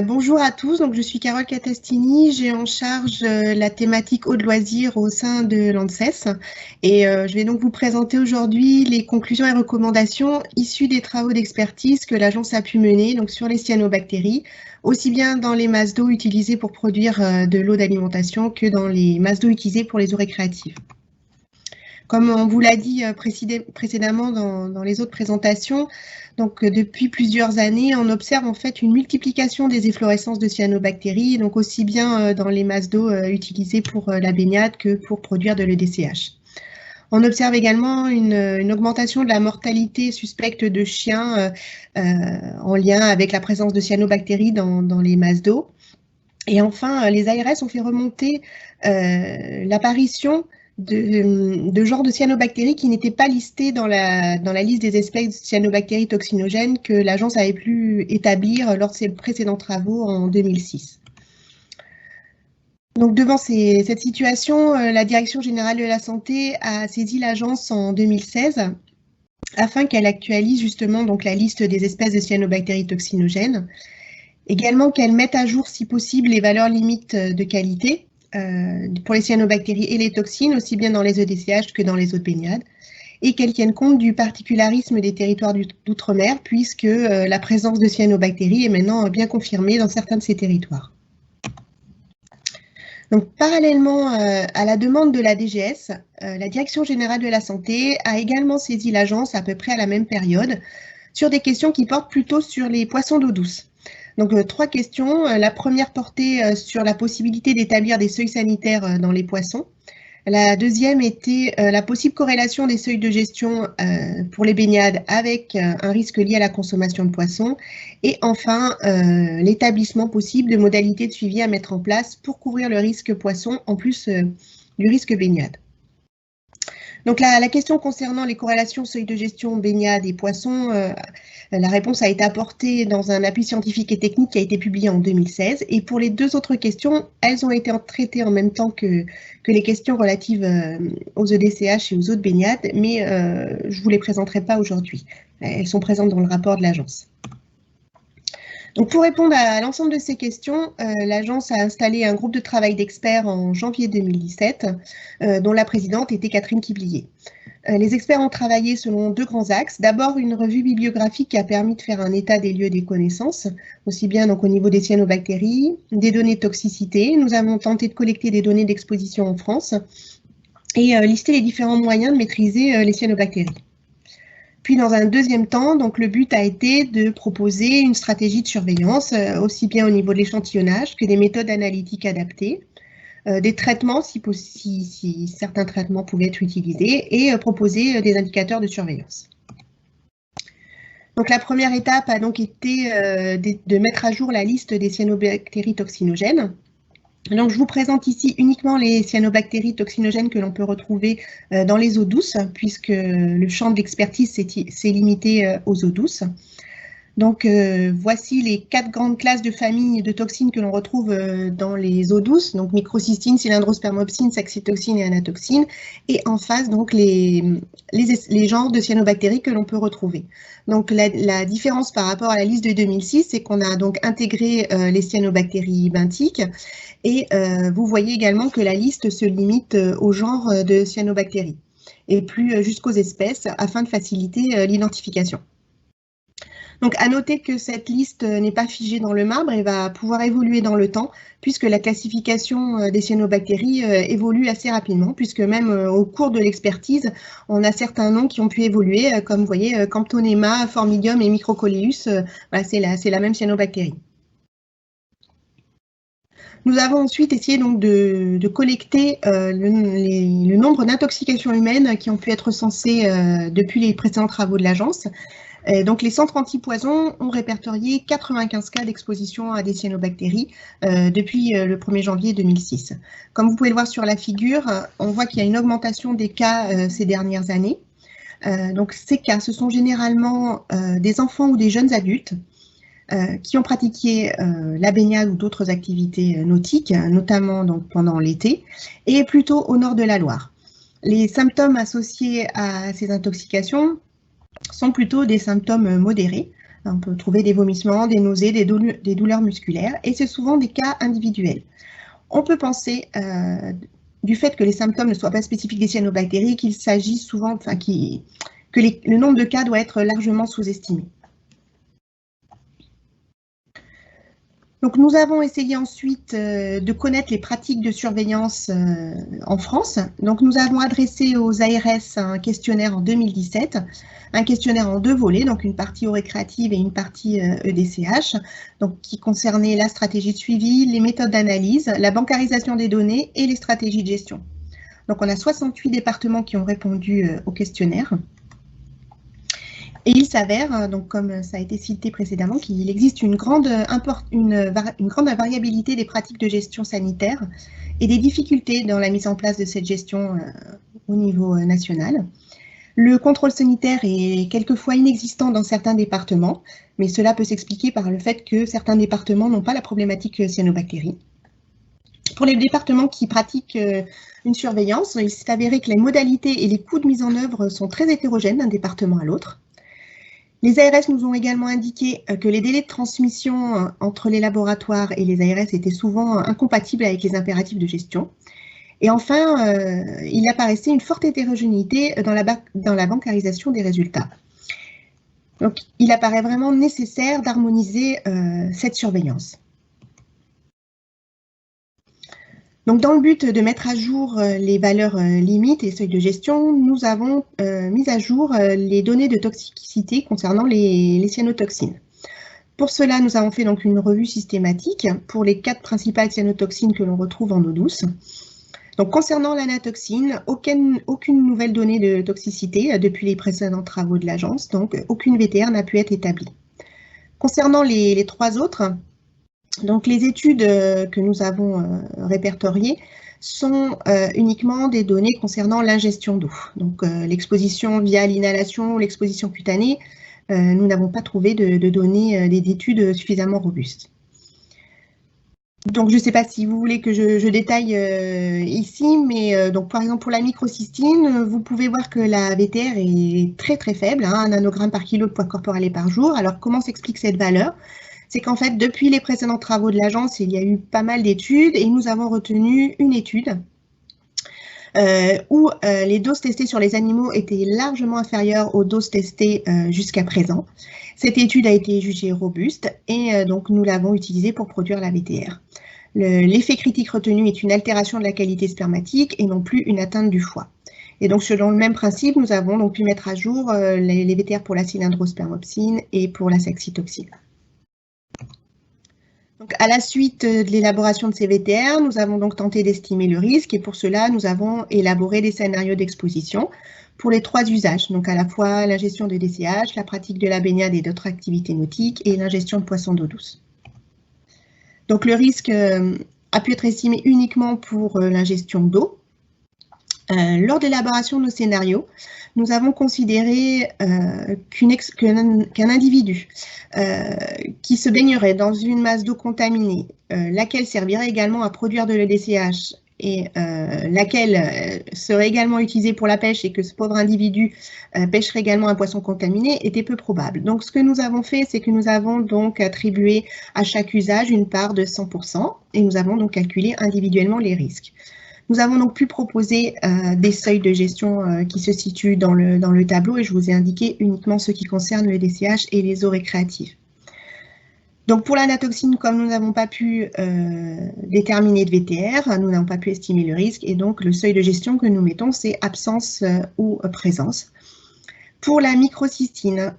Bonjour à tous, donc je suis Carole Catastini, j'ai en charge la thématique eau de loisirs au sein de l'ANSES et je vais donc vous présenter aujourd'hui les conclusions et recommandations issues des travaux d'expertise que l'agence a pu mener donc sur les cyanobactéries, aussi bien dans les masses d'eau utilisées pour produire de l'eau d'alimentation que dans les masses d'eau utilisées pour les eaux récréatives. Comme on vous l'a dit précédemment dans les autres présentations, donc depuis plusieurs années, on observe en fait une multiplication des efflorescences de cyanobactéries, donc aussi bien dans les masses d'eau utilisées pour la baignade que pour produire de l'EDCH. On observe également une augmentation de la mortalité suspecte de chiens en lien avec la présence de cyanobactéries dans les masses d'eau. Et enfin, les ARS ont fait remonter l'apparition de genres de cyanobactéries qui n'étaient pas listés dans la liste des espèces de cyanobactéries toxinogènes que l'agence avait pu établir lors de ses précédents travaux en 2006. Donc, devant cette situation, la Direction générale de la santé a saisi l'agence en 2016 afin qu'elle actualise justement donc, la liste des espèces de cyanobactéries toxinogènes. Également qu'elle mette à jour, si possible, les valeurs limites de qualité pour les cyanobactéries et les toxines, aussi bien dans les EDCH que dans les eaux de baignade, et qu'elle tienne compte du particularisme des territoires d'outre-mer, puisque la présence de cyanobactéries est maintenant bien confirmée dans certains de ces territoires. Donc, parallèlement à la demande de la DGS, la Direction générale de la santé a également saisi l'agence à peu près à la même période sur des questions qui portent plutôt sur les poissons d'eau douce. Donc, 3 questions. La première portait sur la possibilité d'établir des seuils sanitaires dans les poissons. La deuxième était la possible corrélation des seuils de gestion pour les baignades avec un risque lié à la consommation de poissons. Et enfin, l'établissement possible de modalités de suivi à mettre en place pour couvrir le risque poisson en plus du risque baignade. Donc la question concernant les corrélations seuil de gestion baignade et poissons, la réponse a été apportée dans un appui scientifique et technique qui a été publié en 2016. Et pour les 2 autres questions, elles ont été traitées en même temps que les questions relatives aux EDCH et aux eaux de baignade, mais je ne vous les présenterai pas aujourd'hui. Elles sont présentes dans le rapport de l'agence. Donc, pour répondre à l'ensemble de ces questions, l'agence a installé un groupe de travail d'experts en janvier 2017, dont la présidente était Catherine Quiblier. Les experts ont travaillé selon 2 grands axes. D'abord, une revue bibliographique qui a permis de faire un état des lieux des connaissances, aussi bien donc, au niveau des cyanobactéries, des données de toxicité. Nous avons tenté de collecter des données d'exposition en France et lister les différents moyens de maîtriser les cyanobactéries. Puis, dans un deuxième temps, donc, le but a été de proposer une stratégie de surveillance, aussi bien au niveau de l'échantillonnage que des méthodes analytiques adaptées, des traitements, si certains traitements pouvaient être utilisés, et proposer des indicateurs de surveillance. Donc, la première étape a donc été de mettre à jour la liste des cyanobactéries toxinogènes. Donc, je vous présente ici uniquement les cyanobactéries toxinogènes que l'on peut retrouver dans les eaux douces, puisque le champ de l'expertise s'est limité aux eaux douces. Donc, voici les 4 grandes classes de familles de toxines que l'on retrouve dans les eaux douces, donc microcystine, cylindrospermopsine, saxitoxine et anatoxine, et en face, donc, les genres de cyanobactéries que l'on peut retrouver. Donc, la différence par rapport à la liste de 2006, c'est qu'on a donc intégré les cyanobactéries benthiques, et vous voyez également que la liste se limite au genre de cyanobactéries, et plus jusqu'aux espèces, afin de faciliter l'identification. Donc, à noter que cette liste n'est pas figée dans le marbre et va pouvoir évoluer dans le temps, puisque la classification des cyanobactéries évolue assez rapidement, puisque même au cours de l'expertise, on a certains noms qui ont pu évoluer, comme vous voyez, Camptonema, Formidium et Microcoleus, voilà, c'est la même cyanobactérie. Nous avons ensuite essayé donc de collecter le nombre d'intoxications humaines qui ont pu être recensées depuis les précédents travaux de l'agence. Donc, les centres antipoison ont répertorié 95 cas d'exposition à des cyanobactéries depuis le 1er janvier 2006. Comme vous pouvez le voir sur la figure, on voit qu'il y a une augmentation des cas ces dernières années. Donc, ces cas, ce sont généralement des enfants ou des jeunes adultes qui ont pratiqué la baignade ou d'autres activités nautiques, notamment donc, pendant l'été, et plutôt au nord de la Loire. Les symptômes associés à ces intoxications sont plutôt des symptômes modérés, On peut trouver des vomissements, des nausées, des douleurs musculaires, et c'est souvent des cas individuels. On peut penser, du fait que les symptômes ne soient pas spécifiques des cyanobactéries, qu'il s'agit souvent, que le nombre de cas doit être largement sous-estimé. Donc, nous avons essayé ensuite de connaître les pratiques de surveillance en France. Donc, nous avons adressé aux ARS un questionnaire en 2017, un questionnaire en 2 volets, donc une partie récréative et une partie EDCH, donc qui concernait la stratégie de suivi, les méthodes d'analyse, la bancarisation des données et les stratégies de gestion. Donc, on a 68 départements qui ont répondu au questionnaire. Et il s'avère, donc comme ça a été cité précédemment, qu'il existe une grande variabilité des pratiques de gestion sanitaire et des difficultés dans la mise en place de cette gestion au niveau national. Le contrôle sanitaire est quelquefois inexistant dans certains départements, mais cela peut s'expliquer par le fait que certains départements n'ont pas la problématique cyanobactérie. Pour les départements qui pratiquent une surveillance, il s'est avéré que les modalités et les coûts de mise en œuvre sont très hétérogènes d'un département à l'autre. Les ARS nous ont également indiqué que les délais de transmission entre les laboratoires et les ARS étaient souvent incompatibles avec les impératifs de gestion. Et enfin, il apparaissait une forte hétérogénéité dans la bancarisation des résultats. Donc, il apparaît vraiment nécessaire d'harmoniser cette surveillance. Donc, dans le but de mettre à jour les valeurs limites et seuils de gestion, nous avons mis à jour les données de toxicité concernant les cyanotoxines. Pour cela, nous avons fait donc une revue systématique pour les 4 principales cyanotoxines que l'on retrouve en eau douce. Donc, concernant l'anatoxine, aucune nouvelle donnée de toxicité depuis les précédents travaux de l'agence, donc aucune VTR n'a pu être établie. Concernant les 3 autres, donc les études que nous avons répertoriées sont uniquement des données concernant l'ingestion d'eau. Donc l'exposition via l'inhalation ou l'exposition cutanée, nous n'avons pas trouvé de données, d'études suffisamment robustes. Donc je ne sais pas si vous voulez que je détaille ici, mais donc par exemple pour la microcystine, vous pouvez voir que la VTR est très très faible, 1 nanogramme par kilo de poids corporel et par jour. Alors comment s'explique cette valeur? C'est qu'en fait, depuis les précédents travaux de l'agence, il y a eu pas mal d'études et nous avons retenu une étude où les doses testées sur les animaux étaient largement inférieures aux doses testées jusqu'à présent. Cette étude a été jugée robuste et donc nous l'avons utilisée pour produire la VTR. L'effet critique retenu est une altération de la qualité spermatique et non plus une atteinte du foie. Et donc, selon le même principe, nous avons donc pu mettre à jour les VTR pour la cylindrospermopsine et pour la saxitoxine. Donc, à la suite de l'élaboration de ces VTR, nous avons donc tenté d'estimer le risque et pour cela, nous avons élaboré des scénarios d'exposition pour les 3 usages, donc à la fois l'ingestion de DCH, la pratique de la baignade et d'autres activités nautiques et l'ingestion de poissons d'eau douce. Donc, le risque a pu être estimé uniquement pour l'ingestion d'eau. Lors de l'élaboration de nos scénarios, nous avons considéré qu'un individu qui se baignerait dans une masse d'eau contaminée, laquelle servirait également à produire de l'EDCH et laquelle serait également utilisée pour la pêche et que ce pauvre individu pêcherait également un poisson contaminé, était peu probable. Donc, ce que nous avons fait, c'est que nous avons donc attribué à chaque usage une part de 100% et nous avons donc calculé individuellement les risques. Nous avons donc pu proposer des seuils de gestion qui se situent dans le tableau et je vous ai indiqué uniquement ceux qui concernent le DCH et les eaux récréatives. Donc pour l'anatoxine, comme nous n'avons pas pu déterminer de VTR, nous n'avons pas pu estimer le risque et donc le seuil de gestion que nous mettons, c'est absence ou présence. Pour la microcystine,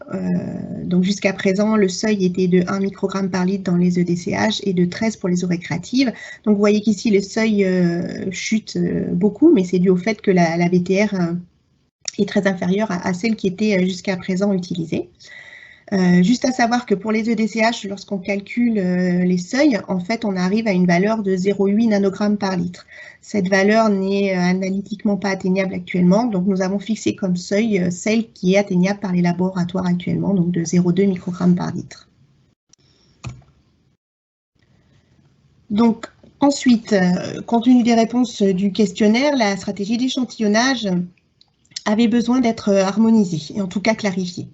donc jusqu'à présent, le seuil était de 1 microgramme par litre dans les EDCH et de 13 pour les eaux récréatives. Donc vous voyez qu'ici, le seuil chute beaucoup, mais c'est dû au fait que la VTR est très inférieure à celle qui était jusqu'à présent utilisée. Juste à savoir que pour les EDCH, lorsqu'on calcule les seuils, en fait, on arrive à une valeur de 0,8 nanogrammes par litre. Cette valeur n'est analytiquement pas atteignable actuellement, donc nous avons fixé comme seuil celle qui est atteignable par les laboratoires actuellement, donc de 0,2 microgrammes par litre. Donc, ensuite, compte tenu des réponses du questionnaire, la stratégie d'échantillonnage avait besoin d'être harmonisée, et en tout cas clarifiée.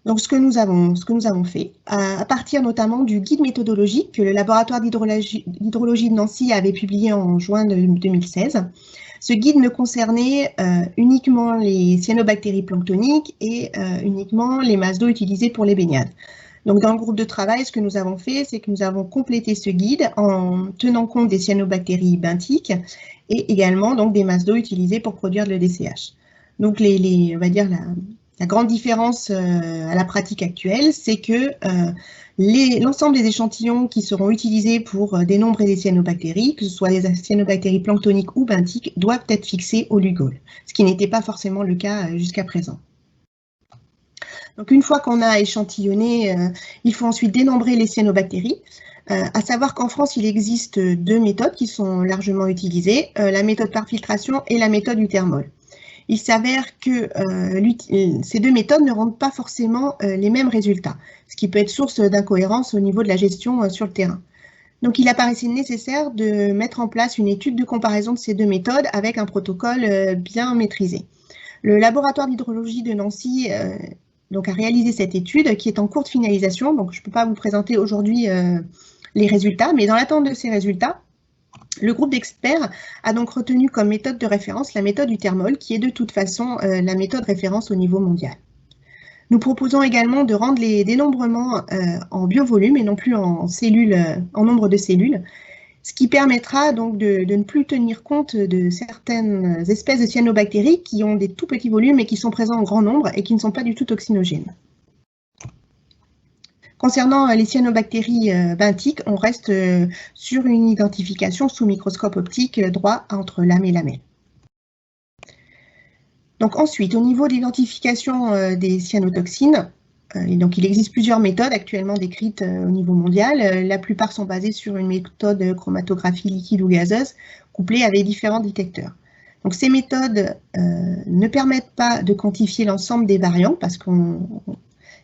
Donc, ce que nous avons fait, à partir notamment du guide méthodologique que le laboratoire d'hydrologie de Nancy avait publié en juin 2016, ce guide ne concernait uniquement les cyanobactéries planctoniques et uniquement les masses d'eau utilisées pour les baignades. Donc, dans le groupe de travail, ce que nous avons fait, c'est que nous avons complété ce guide en tenant compte des cyanobactéries benthiques et également donc, des masses d'eau utilisées pour produire de l'EDCH. Donc, on va dire la grande différence à la pratique actuelle, c'est que l'ensemble des échantillons qui seront utilisés pour dénombrer des cyanobactéries, que ce soit des cyanobactéries planctoniques ou benthiques, doivent être fixés au Lugol, ce qui n'était pas forcément le cas jusqu'à présent. Donc une fois qu'on a échantillonné, il faut ensuite dénombrer les cyanobactéries. À savoir qu'en France, il existe deux méthodes qui sont largement utilisées, la méthode par filtration et la méthode du thermol. Il s'avère que ces deux méthodes ne rendent pas forcément les mêmes résultats, ce qui peut être source d'incohérence au niveau de la gestion sur le terrain. Donc, il apparaissait nécessaire de mettre en place une étude de comparaison de ces deux méthodes avec un protocole bien maîtrisé. Le laboratoire d'hydrologie de Nancy donc, a réalisé cette étude qui est en cours de finalisation. Donc, je ne peux pas vous présenter aujourd'hui les résultats, mais dans l'attente de ces résultats, le groupe d'experts a donc retenu comme méthode de référence la méthode du thermol, qui est de toute façon la méthode référence au niveau mondial. Nous proposons également de rendre les dénombrements en biovolume et non plus en nombre de cellules, ce qui permettra donc de ne plus tenir compte de certaines espèces de cyanobactéries qui ont des tout petits volumes et qui sont présents en grand nombre et qui ne sont pas du tout toxinogènes. Concernant les cyanobactéries benthiques, on reste sur une identification sous microscope optique droit entre lame et lamelle. Donc ensuite, au niveau de l'identification des cyanotoxines, donc il existe plusieurs méthodes actuellement décrites au niveau mondial. La plupart sont basées sur une méthode de chromatographie liquide ou gazeuse, couplée avec différents détecteurs. Donc ces méthodes ne permettent pas de quantifier l'ensemble des variants parce que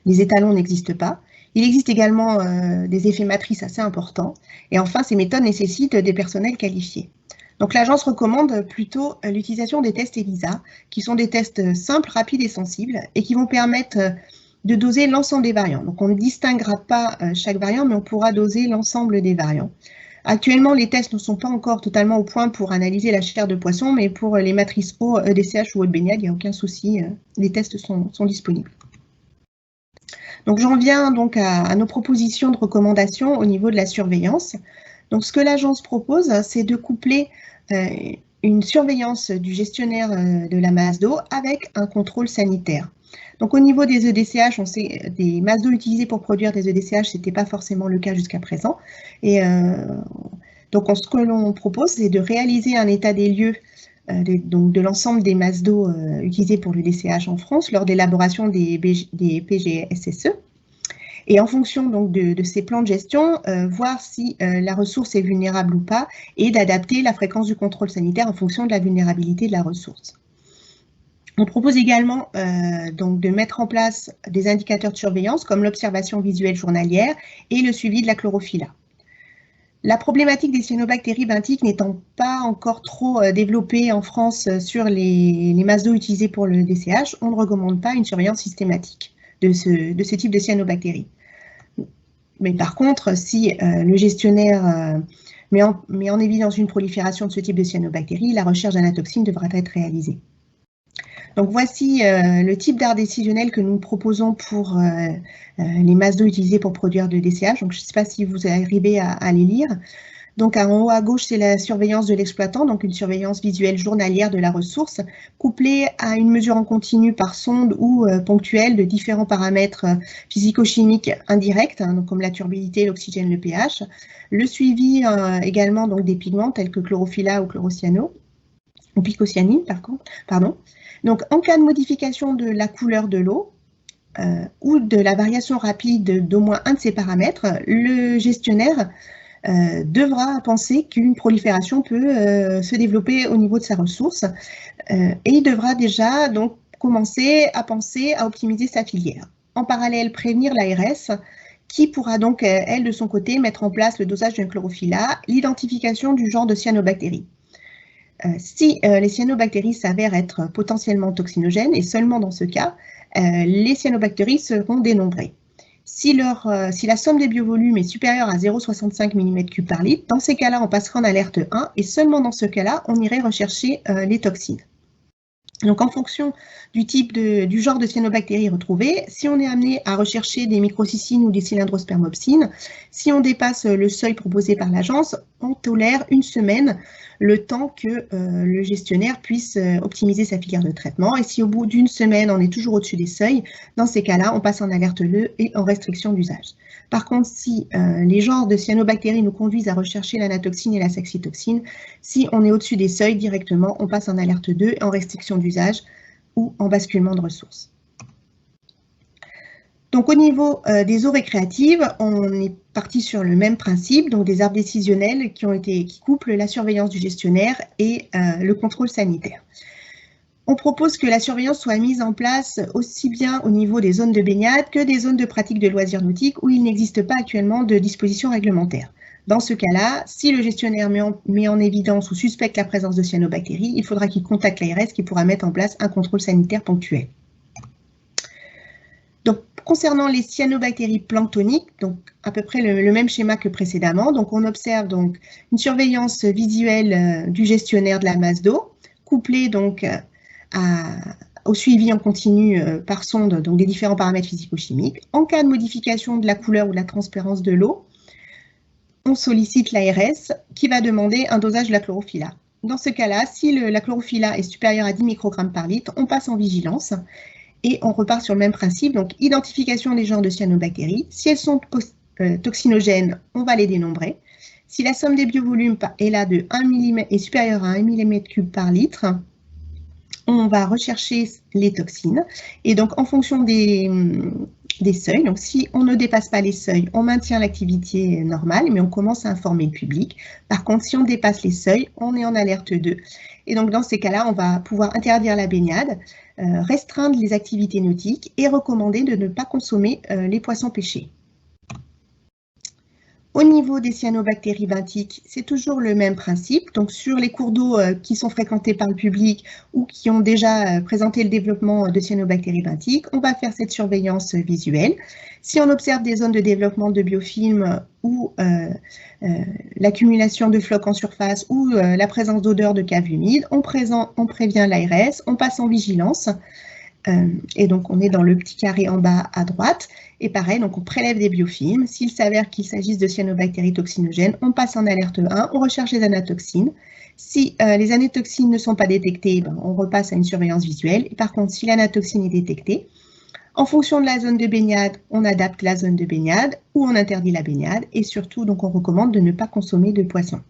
les étalons n'existent pas. Il existe également des effets matrices assez importants. Et enfin, ces méthodes nécessitent des personnels qualifiés. Donc l'agence recommande plutôt l'utilisation des tests ELISA, qui sont des tests simples, rapides et sensibles, et qui vont permettre de doser l'ensemble des variants. Donc on ne distinguera pas chaque variant, mais on pourra doser l'ensemble des variants. Actuellement, les tests ne sont pas encore totalement au point pour analyser la chair de poisson, mais pour les matrices eau, EDCH ou eau de baignade, il n'y a aucun souci, les tests sont disponibles. Donc j'en viens donc à nos propositions de recommandations au niveau de la surveillance. Donc ce que l'agence propose, c'est de coupler une surveillance du gestionnaire de la masse d'eau avec un contrôle sanitaire. Donc au niveau des EDCH, on sait des masses d'eau utilisées pour produire des EDCH, ce n'était pas forcément le cas jusqu'à présent. Et donc ce que l'on propose, c'est de réaliser un état des lieux de l'ensemble des masses d'eau utilisées pour le DCH en France lors d'élaboration des PGSSE. Et en fonction donc, de ces plans de gestion, voir si la ressource est vulnérable ou pas et d'adapter la fréquence du contrôle sanitaire en fonction de la vulnérabilité de la ressource. On propose également donc, de mettre en place des indicateurs de surveillance comme l'observation visuelle journalière et le suivi de la chlorophylla. La problématique des cyanobactéries benthiques n'étant pas encore trop développée en France sur les masses d'eau utilisées pour le DCH, on ne recommande pas une surveillance systématique de ce type de cyanobactéries. Mais par contre, si le gestionnaire met en évidence une prolifération de ce type de cyanobactéries, la recherche d'anatoxine devra être réalisée. Donc voici le type d'art décisionnel que nous proposons pour les masses d'eau utilisées pour produire de DCH. Donc je ne sais pas si vous arrivez à les lire. Donc en haut à gauche, c'est la surveillance de l'exploitant, donc une surveillance visuelle journalière de la ressource, couplée à une mesure en continu par sonde ou ponctuelle de différents paramètres physico-chimiques indirects, hein, donc comme la turbidité, l'oxygène, le pH, le suivi également donc, des pigments tels que chlorophylla ou chlorocyano, ou picocyanine pardon. Donc en cas de modification de la couleur de l'eau, ou de la variation rapide d'au moins un de ces paramètres, le gestionnaire devra penser qu'une prolifération peut se développer au niveau de sa ressource et il devra déjà donc commencer à penser à optimiser sa filière. En parallèle, prévenir l'ARS qui pourra donc, elle, de son côté, mettre en place le dosage d'un chlorophylla, l'identification du genre de cyanobactéries. Si les cyanobactéries s'avèrent être potentiellement toxinogènes, et seulement dans ce cas, les cyanobactéries seront dénombrées. Si la somme des biovolumes est supérieure à 0,65 mm3 par litre, dans ces cas-là, on passera en alerte 1 et seulement dans ce cas-là, on irait rechercher les toxines. Donc, en fonction du genre de cyanobactéries retrouvées, si on est amené à rechercher des microcystines ou des cylindrospermopsines, si on dépasse le seuil proposé par l'agence, on tolère une semaine le temps que le gestionnaire puisse optimiser sa filière de traitement. Et si au bout d'une semaine, on est toujours au-dessus des seuils, dans ces cas-là, on passe en alerte 2 et en restriction d'usage. Par contre, si les genres de cyanobactéries nous conduisent à rechercher l'anatoxine et la saxitoxine, si on est au-dessus des seuils directement, on passe en alerte 2 en restriction d'usage ou en basculement de ressources. Donc au niveau des eaux récréatives, on est parti sur le même principe, donc des arbres décisionnels qui couplent la surveillance du gestionnaire et le contrôle sanitaire. On propose que la surveillance soit mise en place aussi bien au niveau des zones de baignade que des zones de pratique de loisirs nautiques où il n'existe pas actuellement de dispositions réglementaires. Dans ce cas-là, si le gestionnaire met en évidence ou suspecte la présence de cyanobactéries, il faudra qu'il contacte l'ARS qui pourra mettre en place un contrôle sanitaire ponctuel. Donc, concernant les cyanobactéries planctoniques, donc à peu près le même schéma que précédemment, donc on observe donc une surveillance visuelle du gestionnaire de la masse d'eau, couplée donc au suivi en continu par sonde donc des différents paramètres physico-chimiques. En cas de modification de la couleur ou de la transparence de l'eau, on sollicite l'ARS qui va demander un dosage de la chlorophylla. Dans ce cas-là, si la chlorophylla est supérieure à 10 microgrammes par litre, on passe en vigilance et on repart sur le même principe. Donc, identification des genres de cyanobactéries. Si elles sont toxinogènes, on va les dénombrer. Si la somme des biovolumes est là de 1 mm est supérieure à 1 mm3 par litre, on va rechercher les toxines. Et donc, en fonction des seuils, donc si on ne dépasse pas les seuils, on maintient l'activité normale, mais on commence à informer le public. Par contre, si on dépasse les seuils, on est en alerte 2. Et donc, dans ces cas-là, on va pouvoir interdire la baignade, restreindre les activités nautiques et recommander de ne pas consommer les poissons pêchés. Au niveau des cyanobactéries benthiques, c'est toujours le même principe. Donc, sur les cours d'eau qui sont fréquentés par le public ou qui ont déjà présenté le développement de cyanobactéries benthiques, on va faire cette surveillance visuelle. Si on observe des zones de développement de biofilms ou l'accumulation de flocs en surface ou la présence d'odeurs de caves humides, on prévient l'ARS, on passe en vigilance. Et donc, on est dans le petit carré en bas à droite. Et pareil, donc on prélève des biofilms. S'il s'avère qu'il s'agisse de cyanobactéries toxinogènes, on passe en alerte 1, on recherche les anatoxines. Si les anatoxines ne sont pas détectées, on repasse à une surveillance visuelle. Et par contre, si l'anatoxine est détectée, en fonction de la zone de baignade, on adapte la zone de baignade ou on interdit la baignade. Et surtout, donc, on recommande de ne pas consommer de poissons.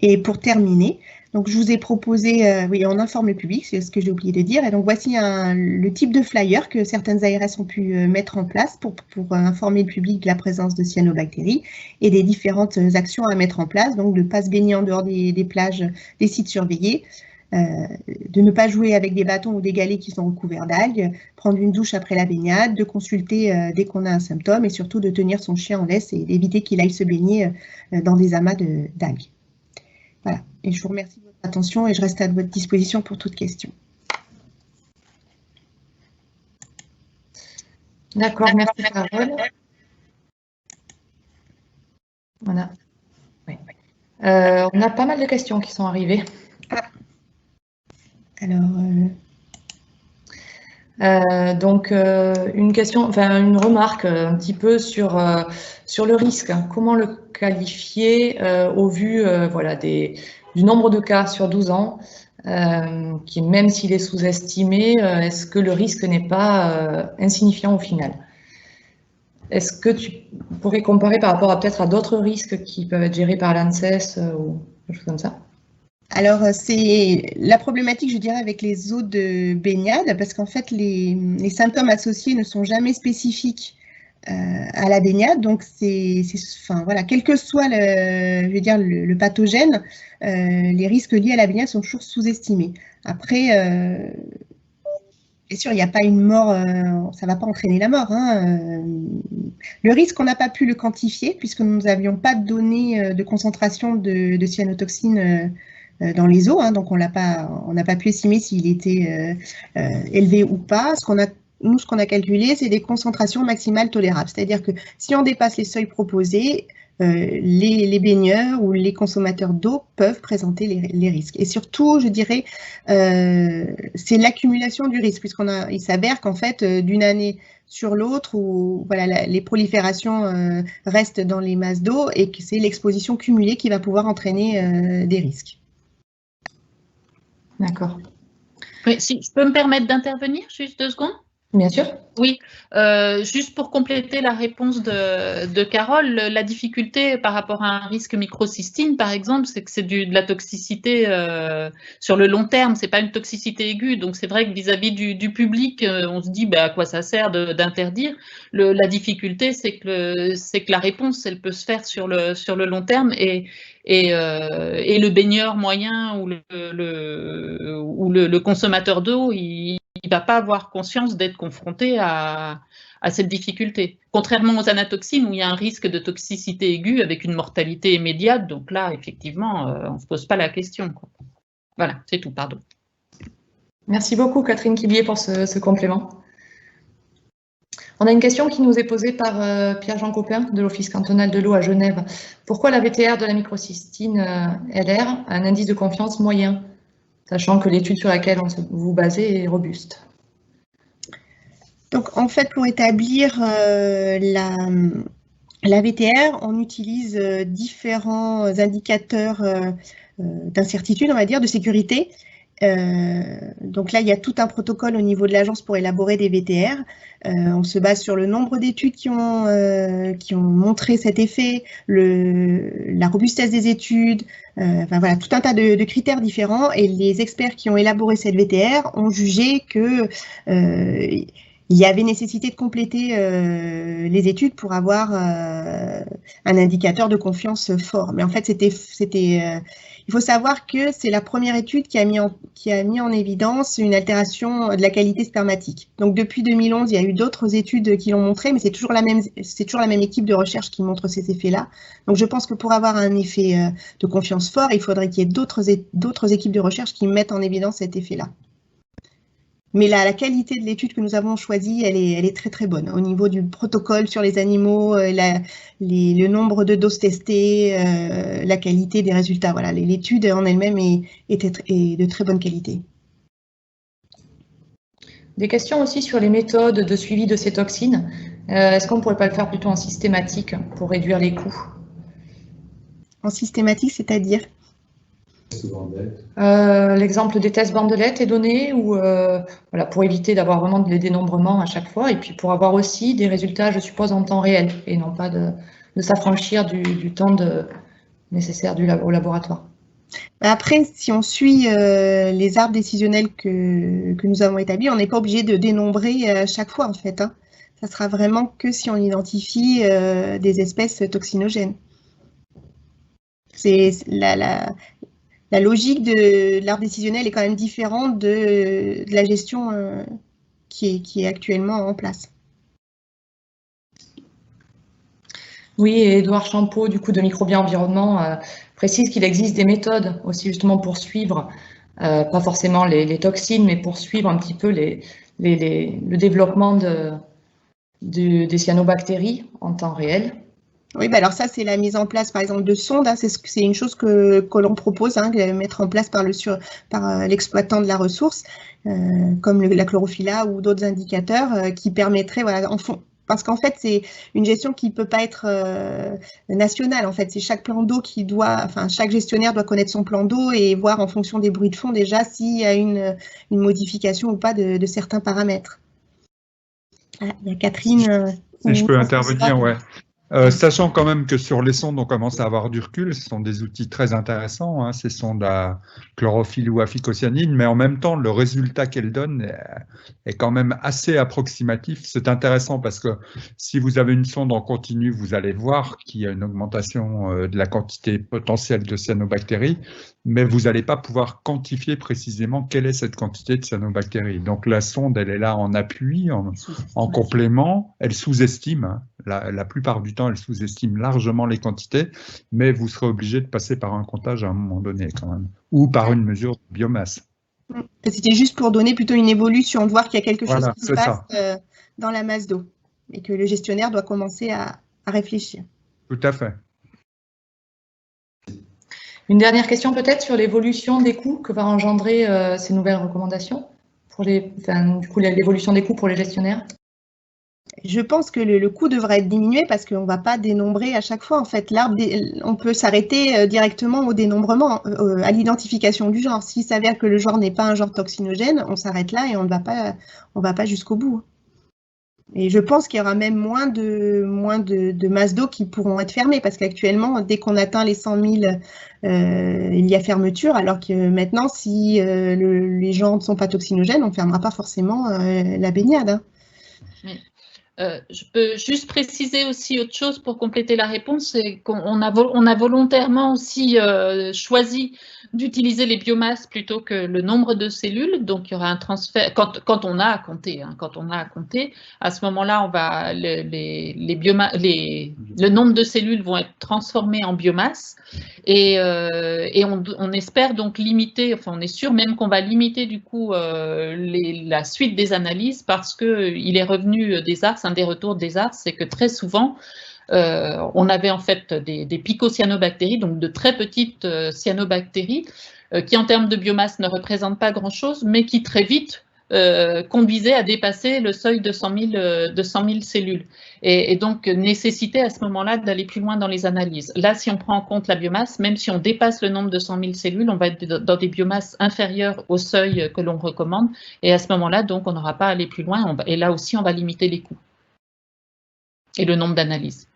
Et pour terminer, donc je vous ai proposé, oui, on informe le public, c'est ce que j'ai oublié de dire. Et donc voici le type de flyer que certaines ARS ont pu mettre en place pour informer le public de la présence de cyanobactéries et des différentes actions à mettre en place. Donc de ne pas se baigner en dehors des plages, des sites surveillés, de ne pas jouer avec des bâtons ou des galets qui sont recouverts d'algues, prendre une douche après la baignade, de consulter dès qu'on a un symptôme et surtout de tenir son chien en laisse et d'éviter qu'il aille se baigner dans des amas d'algues. Voilà, et je vous remercie de votre attention et je reste à votre disposition pour toute question. D'accord, merci Carole. Voilà. Oui. On a pas mal de questions qui sont arrivées. Ah. Alors, donc, une question, enfin une remarque un petit peu sur le risque. Comment le qualifier au vu voilà, du nombre de cas sur 12 ans, qui même s'il est sous-estimé, est-ce que le risque n'est pas insignifiant au final? Est-ce que tu pourrais comparer par rapport à peut-être à d'autres risques qui peuvent être gérés par l'ANSES ou quelque chose comme ça? Alors, c'est la problématique, je dirais, avec les eaux de baignade, parce qu'en fait, les symptômes associés ne sont jamais spécifiques à la baignade. Donc, enfin, voilà, quel que soit je veux dire, le pathogène, les risques liés à la baignade sont toujours sous-estimés. Après, bien sûr, il n'y a pas une mort, ça ne va pas entraîner la mort. Hein. Le risque, on n'a pas pu le quantifier, puisque nous n'avions pas de données de concentration de cyanotoxines dans les eaux, hein, donc on n'a pas pu estimer s'il était élevé ou pas. Ce qu'on a calculé, c'est des concentrations maximales tolérables. C'est-à-dire que si on dépasse les seuils proposés, les baigneurs ou les consommateurs d'eau peuvent présenter les risques. Et surtout, je dirais, c'est l'accumulation du risque, il s'avère qu'en fait, d'une année sur l'autre, où voilà, les proliférations restent dans les masses d'eau et que c'est l'exposition cumulée qui va pouvoir entraîner des risques. D'accord. Oui, si je peux me permettre d'intervenir juste 2 secondes? Bien sûr. Oui, juste pour compléter la réponse de Carole, la difficulté par rapport à un risque microcystine, par exemple, c'est que c'est de la toxicité sur le long terme, c'est pas une toxicité aiguë. Donc c'est vrai que vis-à-vis du public, on se dit à quoi ça sert d'interdire. La difficulté, c'est que la réponse, elle peut se faire sur le long terme et le baigneur moyen ou le consommateur d'eau, il ne va pas avoir conscience d'être confronté à cette difficulté. Contrairement aux anatoxines, où il y a un risque de toxicité aiguë avec une mortalité immédiate, donc là, effectivement, on ne se pose pas la question, quoi. Voilà, c'est tout, pardon. Merci beaucoup, Catherine Quibier, pour ce complément. On a une question qui nous est posée par Pierre-Jean Copin de l'Office cantonal de l'eau à Genève. Pourquoi la VTR de la microcystine LR a un indice de confiance moyen, sachant que l'étude sur laquelle vous basez est robuste? Donc, en fait, pour établir la VTR, on utilise différents indicateurs d'incertitude, on va dire, de sécurité. Donc là, il y a tout un protocole au niveau de l'agence pour élaborer des VTR. On se base sur le nombre d'études qui ont montré cet effet, la robustesse des études, enfin voilà, tout un tas de critères différents. Et les experts qui ont élaboré cette VTR ont jugé que il y avait nécessité de compléter les études pour avoir un indicateur de confiance fort. Mais en fait, il faut savoir que c'est la première étude qui a mis en évidence une altération de la qualité spermatique. Donc depuis 2011, il y a eu d'autres études qui l'ont montré, mais c'est toujours la même équipe de recherche qui montre ces effets-là. Donc je pense que pour avoir un effet de confiance fort, il faudrait qu'il y ait d'autres équipes de recherche qui mettent en évidence cet effet-là. Mais la qualité de l'étude que nous avons choisie, elle est très très bonne. Au niveau du protocole sur les animaux, le nombre de doses testées, la qualité des résultats. Voilà, l'étude en elle-même est de très bonne qualité. Des questions aussi sur les méthodes de suivi de ces toxines. Est-ce qu'on ne pourrait pas le faire plutôt en systématique pour réduire les coûts? En systématique, c'est-à-dire? L'exemple des tests bandelettes est donné, ou voilà, pour éviter d'avoir vraiment des dénombrements à chaque fois, et puis pour avoir aussi des résultats, je suppose, en temps réel, et non pas de s'affranchir du temps nécessaire au laboratoire. Après, si on suit les arbres décisionnels que nous avons établis, on n'est pas obligé de dénombrer à chaque fois, en fait, hein. Ça sera vraiment que si on identifie des espèces toxinogènes. C'est la logique de l'arbre décisionnel est quand même différente de la gestion qui est actuellement en place. Oui, et Édouard Champeau, du coup, de Microbien Environnement, précise qu'il existe des méthodes aussi justement pour suivre, pas forcément les toxines, mais pour suivre un petit peu le développement des cyanobactéries en temps réel. Oui, bah alors ça, c'est la mise en place, par exemple, de sondes, hein, c'est une chose que l'on propose, hein, de mettre en place par l'exploitant de la ressource, comme la chlorophylla ou d'autres indicateurs qui permettraient, voilà, parce qu'en fait, c'est une gestion qui ne peut pas être nationale. En fait, c'est chaque plan d'eau chaque gestionnaire doit connaître son plan d'eau et voir en fonction des bruits de fond déjà s'il y a une modification ou pas de certains paramètres. Ah, il y a Catherine. Si je peux intervenir, ouais. Sachant quand même que sur les sondes, on commence à avoir du recul, ce sont des outils très intéressants, hein, ces sondes à chlorophylle ou à phycocyanine, mais en même temps, le résultat qu'elles donnent est quand même assez approximatif. C'est intéressant parce que si vous avez une sonde en continu, vous allez voir qu'il y a une augmentation de la quantité potentielle de cyanobactéries, mais vous n'allez pas pouvoir quantifier précisément quelle est cette quantité de cyanobactéries. Donc la sonde, elle est là en appui, en complément, elle sous-estime La plupart du temps, elle sous-estime largement les quantités, mais vous serez obligé de passer par un comptage à un moment donné quand même, ou par une mesure de biomasse. C'était juste pour donner plutôt une évolution, de voir qu'il y a quelque chose qui se passe dans la masse d'eau et que le gestionnaire doit commencer à réfléchir. Tout à fait. Une dernière question peut-être sur l'évolution des coûts que va engendrer ces nouvelles recommandations, pour du coup l'évolution des coûts pour les gestionnaires. Je pense que le coût devrait être diminué parce qu'on ne va pas dénombrer à chaque fois. En fait, l'arbre, on peut s'arrêter directement au dénombrement, à l'identification du genre. S'il s'avère que le genre n'est pas un genre toxinogène, on s'arrête là et on ne va pas jusqu'au bout. Et je pense qu'il y aura même moins de masses d'eau qui pourront être fermées parce qu'actuellement, dès qu'on atteint les 100 000, il y a fermeture, alors que maintenant, si les gens ne sont pas toxinogènes, on ne fermera pas forcément la baignade. Hein. Oui. Je peux juste préciser aussi autre chose pour compléter la réponse, c'est qu'on a volontairement aussi choisi d'utiliser les biomasses plutôt que le nombre de cellules. Donc, il y aura un transfert quand on a à compter. Hein, quand on a à compter, à ce moment-là, on va le nombre de cellules vont être transformées en biomasse et on espère donc limiter. Enfin, on est sûr même qu'on va limiter du coup la suite des analyses parce que il est revenu des ARS. Un des retours des ARS, c'est que très souvent, on avait en fait des picocyanobactéries, donc de très petites cyanobactéries, qui en termes de biomasse ne représentent pas grand-chose, mais qui très vite conduisaient à dépasser le seuil de 100 000 cellules. Et donc nécessitait à ce moment-là d'aller plus loin dans les analyses. Là, si on prend en compte la biomasse, même si on dépasse le nombre de 100 000 cellules, on va être dans des biomasses inférieures au seuil que l'on recommande. Et à ce moment-là, donc, on n'aura pas à aller plus loin. Et là aussi, on va limiter les coûts et le nombre d'analyses.